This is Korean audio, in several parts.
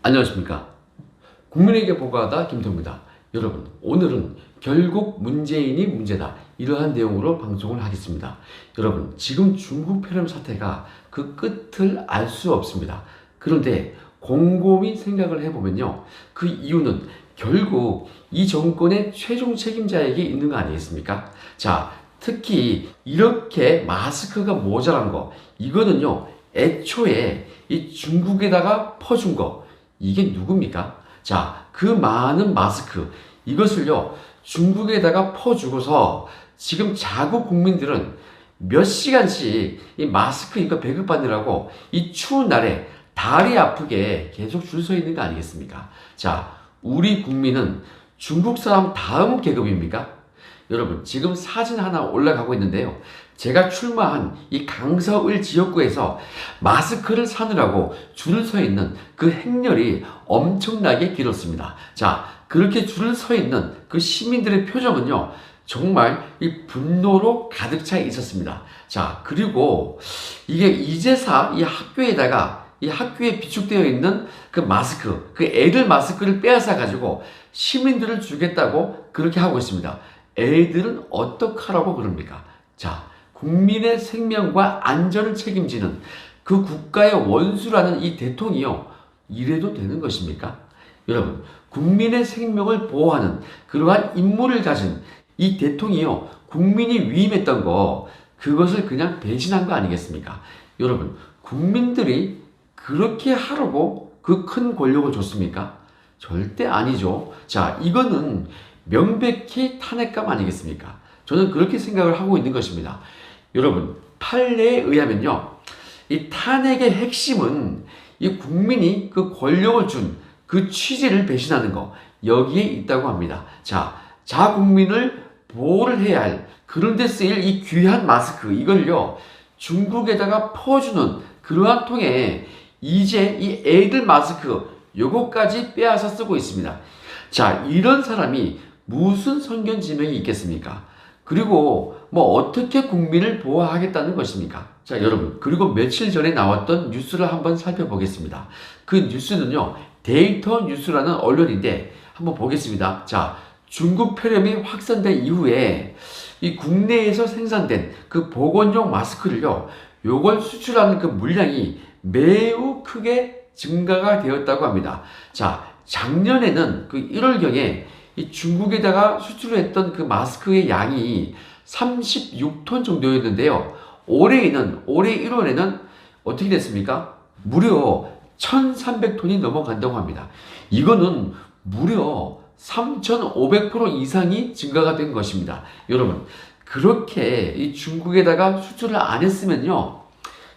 안녕하십니까. 국민에게 보고하다 김태우입니다. 여러분, 오늘은 결국 문재인이 문제다, 이러한 내용으로 방송을 하겠습니다. 여러분, 지금 중국 폐렴 사태가 그 끝을 알 수 없습니다. 그런데 곰곰이 생각을 해보면요, 그 이유는 결국 이 정권의 최종 책임자에게 있는 거 아니겠습니까? 자, 특히 이렇게 마스크가 모자란 거, 이거는요 애초에 이 중국에다가 퍼준 거, 이게 누굽니까? 자, 그 많은 마스크, 이것을요 중국에다가 퍼주고서 지금 자국 국민들은 몇 시간씩 이 마스크 이거 배급받느라고 이 추운 날에 다리 아프게 계속 줄 서 있는 거 아니겠습니까? 자, 우리 국민은 중국 사람 다음 계급입니까? 여러분, 지금 사진 하나 올라가고 있는데요, 제가 출마한 이 강서을 지역구에서 마스크를 사느라고 줄을 서 있는 그 행렬이 엄청나게 길었습니다. 자, 그렇게 줄을 서 있는 그 시민들의 표정은요, 정말 이 분노로 가득 차 있었습니다. 자, 그리고 이게 이제사 이 학교에다가, 이 학교에 비축되어 있는 그 마스크, 그 애들 마스크를 빼앗아 가지고 시민들을 주겠다고 그렇게 하고 있습니다. 애들은 어떡하라고 그럽니까? 자, 국민의 생명과 안전을 책임지는 그 국가의 원수라는 이 대통령이요, 이래도 되는 것입니까? 여러분, 국민의 생명을 보호하는 그러한 임무를 가진 이 대통령이요, 국민이 위임했던 거, 그것을 그냥 배신한 거 아니겠습니까? 여러분, 국민들이 그렇게 하라고 그 큰 권력을 줬습니까? 절대 아니죠. 자, 이거는 명백히 탄핵감 아니겠습니까? 저는 그렇게 생각을 하고 있는 것입니다. 여러분, 판례에 의하면요, 이 탄핵의 핵심은 이 국민이 그 권력을 준 그 취지를 배신하는 거, 여기에 있다고 합니다. 자, 자국민을 보호를 해야 할 그런 데 쓰일 이 귀한 마스크, 이걸요 중국에다가 퍼주는 그러한 통에 이제 이 애들 마스크 요거까지 빼앗아 쓰고 있습니다. 자, 이런 사람이 무슨 선견지명이 있겠습니까? 그리고 뭐 어떻게 국민을 보호하겠다는 것입니까? 자, 여러분, 그리고 며칠 전에 나왔던 뉴스를 한번 살펴보겠습니다. 그 뉴스는요, 데이터 뉴스라는 언론인데 한번 보겠습니다. 자, 중국 폐렴이 확산된 이후에 이 국내에서 생산된 그 보건용 마스크를요, 요걸 수출하는 그 물량이 매우 크게 증가가 되었다고 합니다. 자, 작년에는 그 1월경에 이 중국에다가 수출을 했던 그 마스크의 양이 36톤 정도였는데요, 올해 1월에는 어떻게 됐습니까? 무려 1300톤이 넘어간다고 합니다. 이거는 무려 3500% 이상이 증가가 된 것입니다. 여러분, 그렇게 이 중국에다가 수출을 안 했으면요,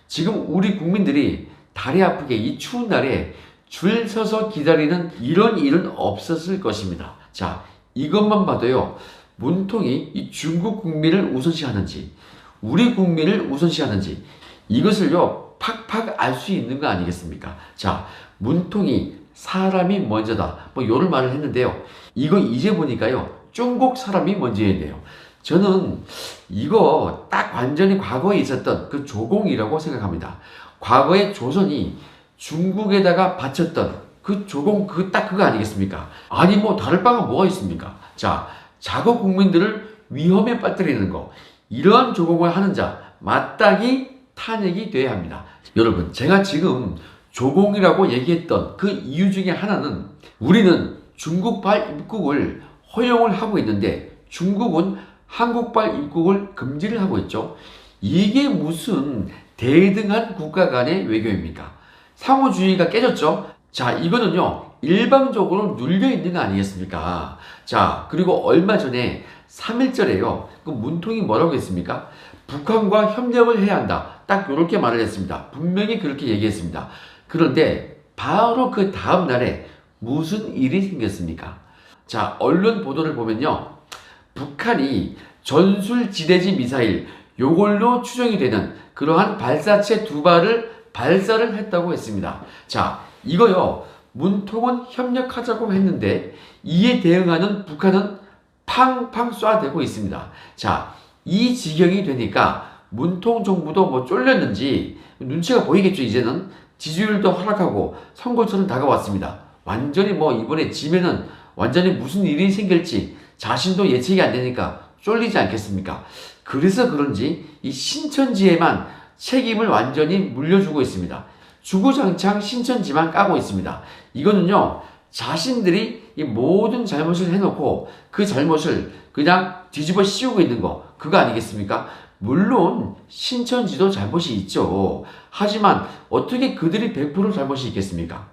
지금 우리 국민들이 다리 아프게 이 추운 날에 줄 서서 기다리는 이런 일은 없었을 것입니다. 자, 이것만 봐도요, 문통이 이 중국 국민을 우선시하는지 우리 국민을 우선시하는지 이것을요 팍팍 알 수 있는 거 아니겠습니까? 자, 문통이 사람이 먼저다, 뭐 요런 말을 했는데요, 이거 이제 보니까요 중국 사람이 먼저였네요. 저는 이거 딱 완전히 과거에 있었던 그 조공이라고 생각합니다. 과거에 조선이 중국에다가 바쳤던 그 조공, 그거 아니겠습니까? 아니, 뭐 다를 바가 뭐가 있습니까? 자, 자국 국민들을 위험에 빠뜨리는 거, 이러한 조공을 하는 자 마땅히 탄핵이 돼야 합니다. 여러분, 제가 지금 조공이라고 얘기했던 그 이유 중에 하나는, 우리는 중국발 입국을 허용을 하고 있는데 중국은 한국발 입국을 금지를 하고 있죠. 이게 무슨 대등한 국가 간의 외교입니까? 상호주의가 깨졌죠. 자, 이거는요 일방적으로 눌려 있는 거 아니겠습니까? 자, 그리고 얼마 전에 3.1절에요 그 문통이 뭐라고 했습니까? 북한과 협력을 해야 한다, 딱 이렇게 말을 했습니다. 분명히 그렇게 얘기했습니다. 그런데 바로 그 다음 날에 무슨 일이 생겼습니까? 자, 언론 보도를 보면요, 북한이 전술지대지 미사일 요걸로 추정이 되는 그러한 발사체 2발을 발사를 했다고 했습니다. 자, 이거요 문통은 협력하자고 했는데 이에 대응하는 북한은 팡팡 쏴대고 있습니다. 자, 이 지경이 되니까 문통 정부도 뭐 쫄렸는지 눈치가 보이겠죠. 이제는 지지율도 하락하고 선거철은 다가왔습니다. 완전히 뭐 이번에 지면은 완전히 무슨 일이 생길지 자신도 예측이 안 되니까 쫄리지 않겠습니까? 그래서 그런지 이 신천지에만 책임을 완전히 물려주고 있습니다. 주구장창 신천지만 까고 있습니다. 이거는요, 자신들이 이 모든 잘못을 해놓고 그 잘못을 그냥 뒤집어 씌우고 있는 거, 그거 아니겠습니까? 물론 신천지도 잘못이 있죠. 하지만 어떻게 그들이 100% 잘못이 있겠습니까?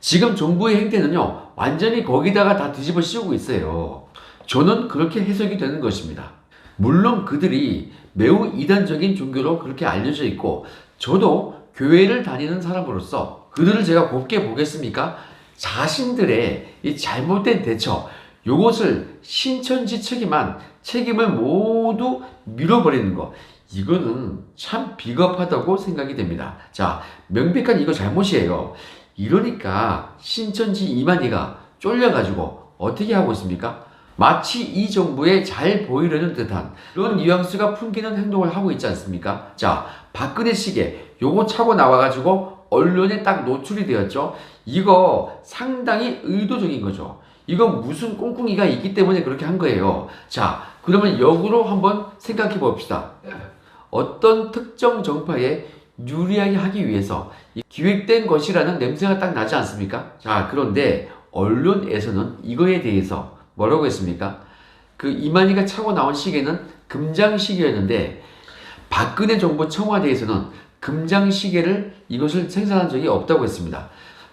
지금 정부의 행태는요, 완전히 거기다가 다 뒤집어 씌우고 있어요. 저는 그렇게 해석이 되는 것입니다. 물론 그들이 매우 이단적인 종교로 그렇게 알려져 있고, 저도 교회를 다니는 사람으로서 그들을 제가 곱게 보겠습니까? 자신들의 이 잘못된 대처, 요것을 신천지 측에만 책임을 모두 밀어버리는 거, 이거는 참 비겁하다고 생각이 됩니다. 자, 명백한 이거 잘못이에요. 이러니까 신천지 이만희가 쫄려가지고 어떻게 하고 있습니까? 마치 이 정부에 잘 보이려는 듯한 그런 뉘앙스가 풍기는 행동을 하고 있지 않습니까? 자, 박근혜 시계 요거 차고 나와가지고 언론에 딱 노출이 되었죠. 이거 상당히 의도적인 거죠. 이거 무슨 꿍꿍이가 있기 때문에 그렇게 한 거예요. 자, 그러면 역으로 한번 생각해 봅시다. 어떤 특정 정파에 유리하게 하기 위해서 기획된 것이라는 냄새가 딱 나지 않습니까? 자, 그런데 언론에서는 이거에 대해서 뭐라고 했습니까? 그 이만희가 차고 나온 시계는 금장 시계였는데 박근혜 정부 청와대에서는 금장 시계를 이것을 생산한 적이 없다고 했습니다.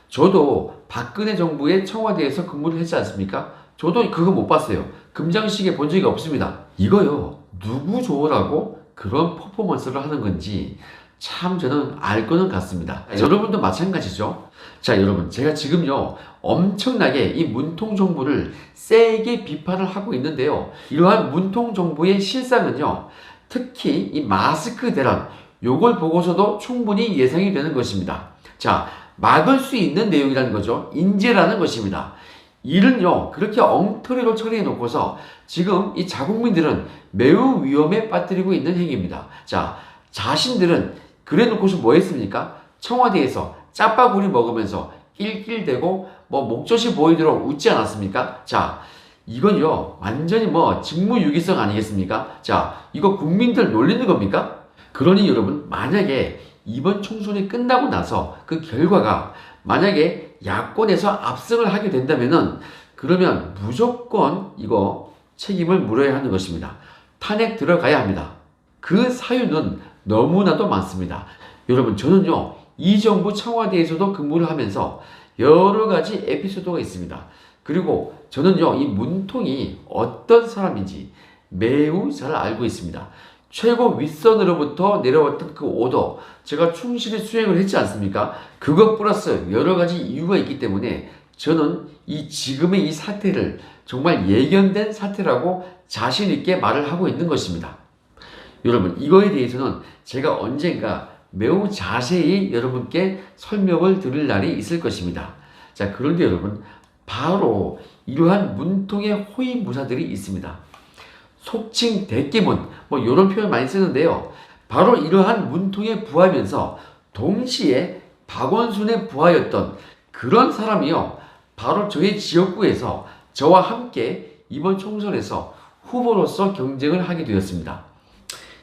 저도 박근혜 정부의 청와대에서 근무를 했지 않습니까? 저도 그거 못 봤어요. 금장 시계 본 적이 없습니다. 이거요, 누구 좋으라고 그런 퍼포먼스를 하는 건지 참 저는 알 거는 같습니다. 여러분도 마찬가지죠. 자, 여러분, 제가 지금요 엄청나게 이 문통 정부를 세게 비판을 하고 있는데요, 이러한 문통 정부의 실상은요, 특히 이 마스크 대란 요걸 보고서도 충분히 예상이 되는 것입니다. 자, 막을 수 있는 내용이라는 거죠. 인재라는 것입니다. 이는요, 그렇게 엉터리로 처리해 놓고서 지금 이 자국민들은 매우 위험에 빠뜨리고 있는 행위입니다. 자, 자신들은 그래 놓고서 뭐 했습니까? 청와대에서 짜파구리 먹으면서 낄낄대고 뭐 목젖이 보이도록 웃지 않았습니까? 자, 이건요, 완전히 뭐 직무유기성 아니겠습니까? 자, 이거 국민들 놀리는 겁니까? 그러니 여러분, 만약에 이번 총선이 끝나고 나서 그 결과가 만약에 야권에서 압승을 하게 된다면은 그러면 무조건 이거 책임을 물어야 하는 것입니다. 탄핵 들어가야 합니다. 그 사유는 너무나도 많습니다. 여러분, 저는요, 이 정부 청와대에서도 근무를 하면서 여러 가지 에피소드가 있습니다. 그리고 저는요, 이 문통이 어떤 사람인지 매우 잘 알고 있습니다. 최고 윗선으로부터 내려왔던 그 오더, 제가 충실히 수행을 했지 않습니까? 그것 플러스 여러 가지 이유가 있기 때문에 저는 이 지금의 이 사태를 정말 예견된 사태라고 자신 있게 말을 하고 있는 것입니다. 여러분, 이거에 대해서는 제가 언젠가 매우 자세히 여러분께 설명을 드릴 날이 있을 것입니다. 자, 그런데 여러분, 바로 이러한 문통의 호위무사들이 있습니다. 속칭 대깨문, 뭐 이런 표현 많이 쓰는데요, 바로 이러한 문통에 부하면서 동시에 박원순의 부하였던 그런 사람이요, 바로 저희 지역구에서 저와 함께 이번 총선에서 후보로서 경쟁을 하게 되었습니다.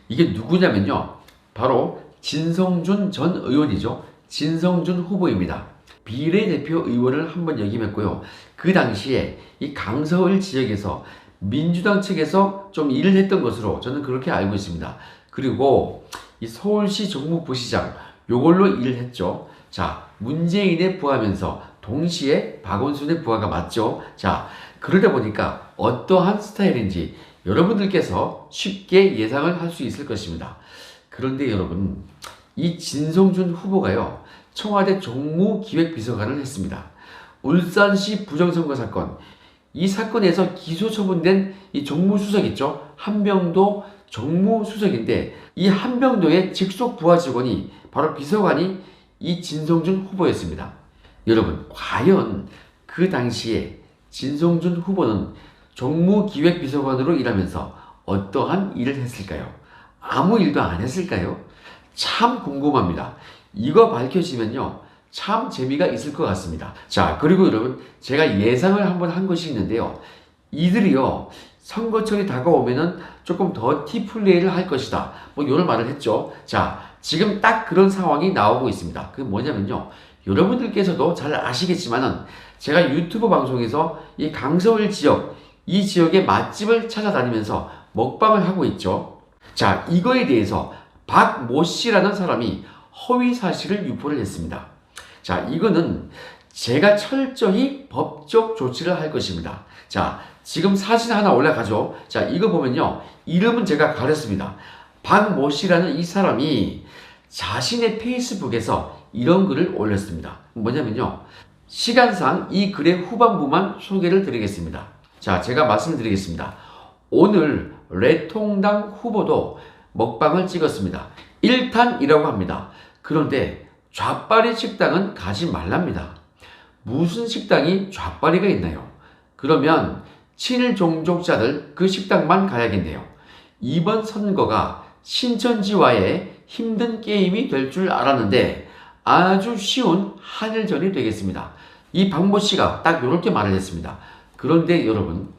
이게 누구냐면요, 바로 진성준 전 의원이죠. 진성준 후보입니다. 비례대표 의원을 한번 역임했고요, 그 당시에 이 강서을 지역에서 민주당 측에서 좀 일을 했던 것으로 저는 그렇게 알고 있습니다. 그리고 이 서울시 정무부시장 요걸로 일을 했죠. 자, 문재인에 부하면서 동시에 박원순의 부하가 맞죠. 자, 그러다 보니까 어떠한 스타일인지 여러분들께서 쉽게 예상을 할 수 있을 것입니다. 그런데 여러분, 이 진성준 후보가요, 청와대 정무기획비서관을 했습니다. 울산시 부정선거 사건, 이 사건에서 기소 처분된 이 정무수석 있죠? 한병도 정무수석인데 이 한병도의 직속 부하 직원이 바로 비서관이 이 진성준 후보였습니다. 여러분, 과연 그 당시에 진성준 후보는 정무기획비서관으로 일하면서 어떠한 일을 했을까요? 아무 일도 안 했을까요? 참 궁금합니다. 이거 밝혀지면요, 참 재미가 있을 것 같습니다. 자, 그리고 여러분, 제가 예상을 한번 한 것이 있는데요. 이들이요, 선거철이 다가오면은 조금 더티 플레이를 할 것이다. 뭐 이런 말을 했죠. 자, 지금 딱 그런 상황이 나오고 있습니다. 그게 뭐냐면요. 여러분들께서도 잘 아시겠지만은 제가 유튜브 방송에서 이 강서울 지역, 이 지역의 맛집을 찾아다니면서 먹방을 하고 있죠. 자, 이거에 대해서 박모 씨라는 사람이 허위 사실을 유포를 했습니다. 자, 이거는 제가 철저히 법적 조치를 할 것입니다. 자, 지금 사진 하나 올라가죠. 자, 이거 보면요. 이름은 제가 가렸습니다. 박모 씨라는 이 사람이 자신의 페이스북에서 이런 글을 올렸습니다. 뭐냐면요. 시간상 이 글의 후반부만 소개를 드리겠습니다. 자, 제가 말씀을 드리겠습니다. 오늘 레통당 후보도 먹방을 찍었습니다. 1탄이라고 합니다. 그런데 좌파리 식당은 가지 말랍니다. 무슨 식당이 좌파리가 있나요? 그러면 친일 종족자들 그 식당만 가야겠네요. 이번 선거가 신천지와의 힘든 게임이 될 줄 알았는데 아주 쉬운 한일전이 되겠습니다. 이 박모 씨가 딱 이렇게 말을 했습니다. 그런데 여러분,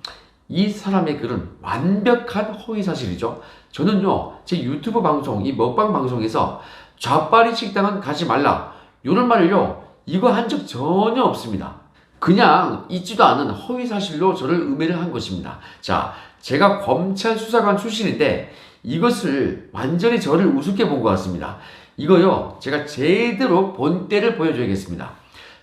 이 사람의 글은 완벽한 허위사실이죠. 저는요, 제 유튜브 방송, 이 먹방 방송에서 좌파리 식당은 가지 말라, 이런 말을요, 이거 한 적 전혀 없습니다. 그냥 있지도 않은 허위사실로 저를 음해를 한 것입니다. 자, 제가 검찰 수사관 출신인데 이것을 완전히 저를 우습게 본 것 같습니다. 이거요, 제가 제대로 본때를 보여줘야겠습니다.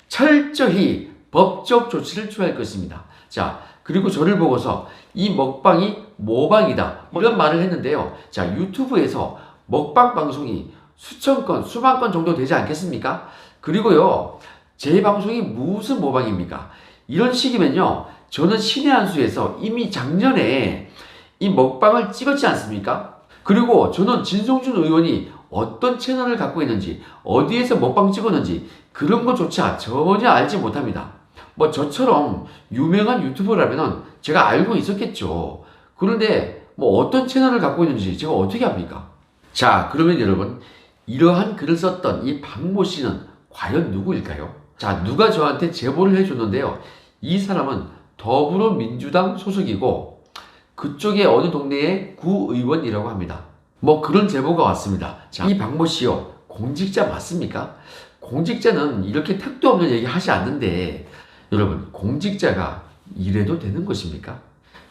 철저히 법적 조치를 취할 것입니다. 자, 그리고 저를 보고서 이 먹방이 모방이다, 이런 말을 했는데요. 자, 유튜브에서 먹방 방송이 수천 건, 수만 건 정도 되지 않겠습니까? 그리고요, 제 방송이 무슨 모방입니까? 이런 식이면요, 저는 신의 한 수에서 이미 작년에 이 먹방을 찍었지 않습니까? 그리고 저는 진성준 의원이 어떤 채널을 갖고 있는지, 어디에서 먹방 찍었는지 그런 것조차 전혀 알지 못합니다. 뭐 저처럼 유명한 유튜버라면 제가 알고 있었겠죠. 그런데 뭐 어떤 채널을 갖고 있는지 제가 어떻게 합니까? 자, 그러면 여러분, 이러한 글을 썼던 이 박모 씨는 과연 누구일까요? 자, 누가 저한테 제보를 해줬는데요. 이 사람은 더불어민주당 소속이고 그쪽의 어느 동네의 구의원이라고 합니다. 뭐 그런 제보가 왔습니다. 자, 이 박모 씨요, 공직자 맞습니까? 공직자는 이렇게 택도 없는 얘기 하지 않는데, 여러분, 공직자가 이래도 되는 것입니까?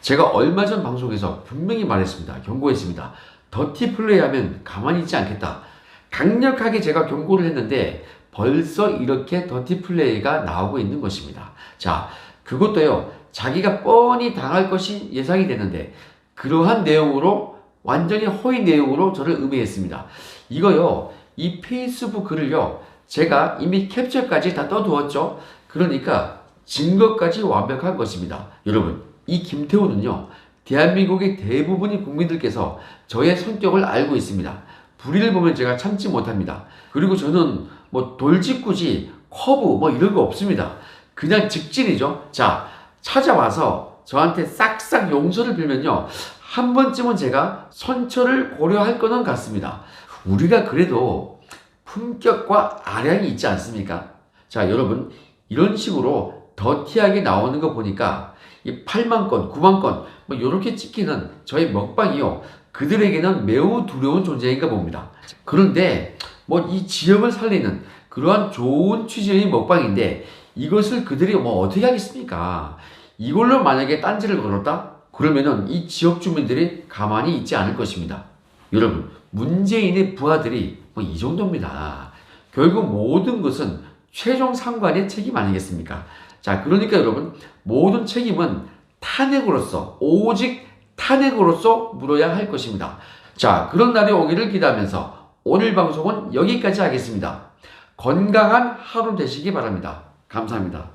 제가 얼마 전 방송에서 분명히 말했습니다. 경고했습니다. 더티 플레이하면 가만히 있지 않겠다. 강력하게 제가 경고를 했는데 벌써 이렇게 더티 플레이가 나오고 있는 것입니다. 자, 그것도요, 자기가 뻔히 당할 것이 예상이 되는데 그러한 내용으로, 완전히 허위 내용으로 저를 음해했습니다. 이거요, 이 페이스북 글을요, 제가 이미 캡처까지 다 떠두었죠. 그러니까 증거까지 완벽한 것입니다. 여러분, 이 김태호는요, 대한민국의 대부분의 국민들께서 저의 성격을 알고 있습니다. 불의를 보면 제가 참지 못합니다. 그리고 저는 뭐 돌직구지, 커브 뭐 이런 거 없습니다. 그냥 직진이죠. 자, 찾아와서 저한테 싹싹 용서를 빌면요, 한 번쯤은 제가 선처를 고려할 거는 같습니다. 우리가 그래도 품격과 아량이 있지 않습니까? 자, 여러분, 이런 식으로 더티하게 나오는 거 보니까 이 8만 건, 9만 건 뭐 이렇게 찍히는 저희 먹방이요, 그들에게는 매우 두려운 존재인가 봅니다. 그런데 뭐 이 지역을 살리는 그러한 좋은 취지의 먹방인데 이것을 그들이 뭐 어떻게 하겠습니까? 이걸로 만약에 딴지를 걸었다? 그러면은 이 지역 주민들이 가만히 있지 않을 것입니다. 여러분, 문재인의 부하들이 뭐 이 정도입니다. 결국 모든 것은 최종 상관의 책임 아니겠습니까? 자, 그러니까 여러분, 모든 책임은 탄핵으로서, 오직 탄핵으로서 물어야 할 것입니다. 자, 그런 날이 오기를 기대하면서 오늘 방송은 여기까지 하겠습니다. 건강한 하루 되시기 바랍니다. 감사합니다.